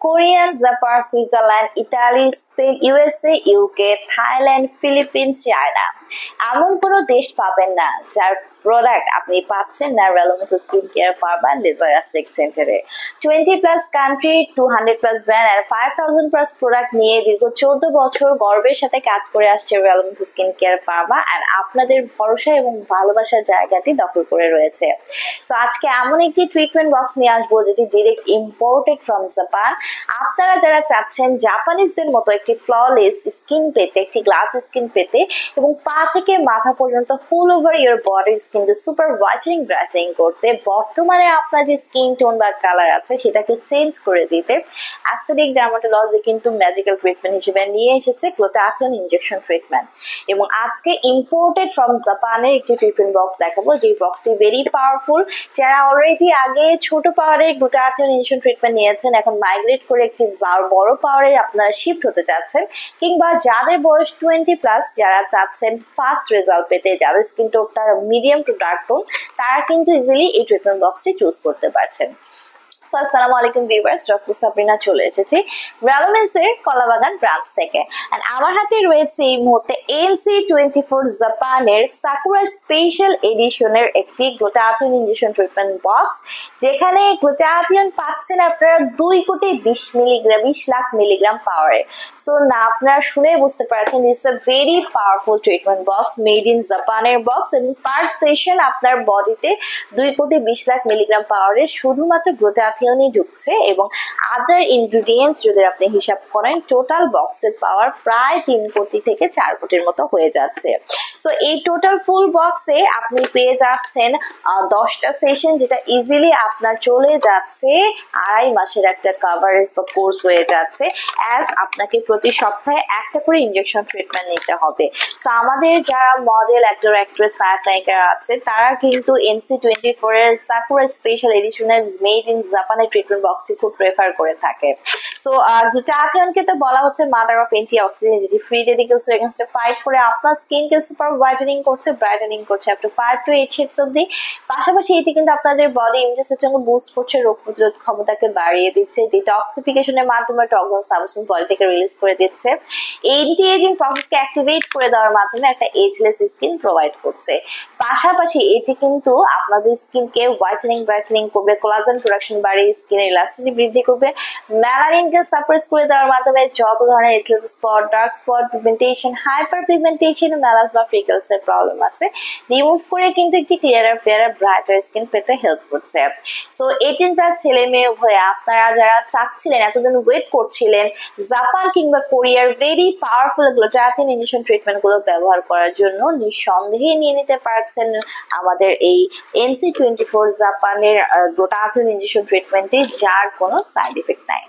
Korean, Japan, Switzerland, Italy, Spain, USA, UK, Thailand, Philippines, China. এমন কোনো দেশ পাবেন না যার প্রোডাক্ট আপনি পাচ্ছেন না রেলোমেন্স স্কিন কেয়ার পারবা লেজার অ্যাস্টেক সেন্টারে। 20+ কান্ট্রি, 200+ ব্র্যান্ড আর 5000+ প্রোডাক্ট নিয়ে দীর্ঘ 14 বছর গর্বের সাথে কাজ করে আসছে রেলোমেন্স স্কিন কেয়ার পারবা, আর আপনাদের ভরসা এবং ভালোবাসার জায়গাটি দখল করে রয়েছে। সো আজকে এমন একটি ট্রিটমেন্ট বক্স নিয়ে আসবো যেটি ডিরেক্ট ইম্পোর্টেড ফ্রম জাপান। আপনারা যারা চাচ্ছেন জাপানিজদের মতো একটি ফ্ললেস স্কিন পেতে, একটি গ্লাস স্কিন পেতে এবং পা থেকে মাথা পর্যন্ত ফুল ওভার ইয়োর বডি স্কিনকে সুপার হোয়াইটেনিং ব্রাইটেনিং করতে, বর্তমানে আপনার যে স্কিন টোন বা কালার আছে সেটাকে চেঞ্জ করে দিতে অ্যাস্থেটিক ডার্মাটোলজি কিন্তু ম্যাজিক্যাল ট্রিটমেন্ট হিসেবে নিয়ে এসেছে গ্লুটাথিয়ন ইনজেকশন ট্রিটমেন্ট। এবং আজকে ইম্পোর্টেড ফ্রম জাপানের একটি ট্রিটমেন্ট বক্স দেখাবো, যে বক্সটি ভেরি পাওয়ারফুল। যারা অলরেডি আগে ছোট পাওয়ারে গ্লুটাথিয়ন ইনজেকশন ট্রিটমেন্ট নিয়েছেন, এখন মাইগ্রেট করে একটি বড় পাওয়ারে আপনারা শিফট হতে চাচ্ছেন, কিংবা যাদের বয়স 20+, যারা চাচ্ছেন ফাস্ট রেজাল্ট পেতে, যাদের স্কিন টোনটা মিডিয়াম টু ডার্ক টোন, তারা কিন্তু ইজিলি এই ট্রিটমেন্ট বক্সটি চুজ করতে পারছেন। আসসালামু আলাইকুম ভিউয়ার্স, ডক্টর সাবরিনা চলে এসেছি রেলোমেন্সের কলাবাগান ব্রাঞ্চ থেকে। এন্ড আমার হাতে রয়েছে এই মুহূর্তে NC24 জাপানের সাকুরা স্পেশাল এডিশনের একটি গ্লুটাথিয়ন ইনজেকশন ট্রিটমেন্ট বক্স, যেখানে গ্লুটাথিয়ন পাচ্ছেন আপনারা 2 লাখ মিলিগ্রাম পাওয়ারে। সো না, আপনারা শুনে বুঝতে পারছেন it's a very powerful treatment box, made in জাপানের বক্স, এবং পার সেশন আপনার বডিতে 2 লাখ মিলিগ্রাম পাওয়ারে শুধুমাত্র গ্লুটাথিয়নই ঢুকছে, এবং আদার ইনগ্রিডিয়েন্টস যদি আপনি হিসাব করেন টোটাল বক্সের পাওয়ার প্রায় 3 কোটি থেকে 4 কোটির মতো হয়ে যাচ্ছে। সো এই টোটাল ফুল বক্সে আপনি পেয়ে যাচ্ছেন 10টা সেশন, যেটা ইজিলি আপনার চলে যাচ্ছে 2.5 মাসের একটা কাভারেজ বা কোর্স হয়ে যাচ্ছে, অ্যাজ আপনাকে প্রতি সপ্তাহে একটা করে ইনজেকশন ট্রিটমেন্ট নিতে হবে। সো আমাদের যারা মডেল, অ্যাক্টর, অ্যাক্ট্রেস, নায়ক নায়িকারা আছে, তারা কিন্তু NC24 এর সাকুরা স্পেশাল এডিশনের মেড ইন জাপানের ট্রিটমেন্ট বক্সটি খুব প্রেফার করে থাকে। সো গ্লুটাথিয়নকে তো বলা হচ্ছে মাদার অফ অ্যান্টিঅক্সিডেন্ট, যেটি ফ্রি রেডিকেলস এগেইনস্টে ফাইট করে আপনার স্কিনকে সুপার হোয়াইটেনিং করছে, ব্রাইটেনিং করছে আপ টু 5 to 8 শেডস অবধি। পাশাপাশি এটি কিন্তু আপনাদের বডি ইমিউন সিস্টেমকে বুস্ট করছে, রোগ প্রতিরোধ ক্ষমতাকে বাড়িয়ে দিচ্ছে, ডিটক্সিফিকেশনের মাধ্যমে টক্সিন সাবস্টেন্স বডি থেকে রিলিজ করে দিচ্ছে, এন্টি এজিং প্রসেসকে অ্যাক্টিভেট করে দেওয়ার মাধ্যমে একটা এজলেস স্কিন প্রোভাইড করছে। পাশাপাশি এটি কিন্তু আপনাদের স্কিনকে হোয়াইটেনিং ব্রাইটেনিং করবে, কোলাজেন প্রোডাকশন বাড়িয়ে স্কিনের ইলাস্টিসিটি বৃদ্ধি করবে, মেলানিনকে সাপ্রেস করে দেওয়ার মাধ্যমে যত ধরনের ageless spot, dark spot, pigmentation, hyper pigmentation, melasma, ফ্রিকলস এর প্রবলেম আছে রিমুভ করে কিন্তু একটি ক্লিয়ারার, ফেয়ারার, ব্রাইটার স্কিন পেতে হেল্প করছে। সো 18+ ছেলে মেয়ে উভয়ে আপনারা যারা চাচ্ছিলেন, এতদিন ওয়েট করছিলেন জাপান কিংবা কোরিয়ার very powerful glutathione injection treatment গুলো ব্যবহার করার জন্য, নিঃসন্দেহে নিয়ে নিতে পারছেন আমাদের এই NC24 জাপানের গ্লুটাথিয়ন ইনজেকশন ট্রিটমেন্টে, যার কোনো সাইড এফেক্ট নাই।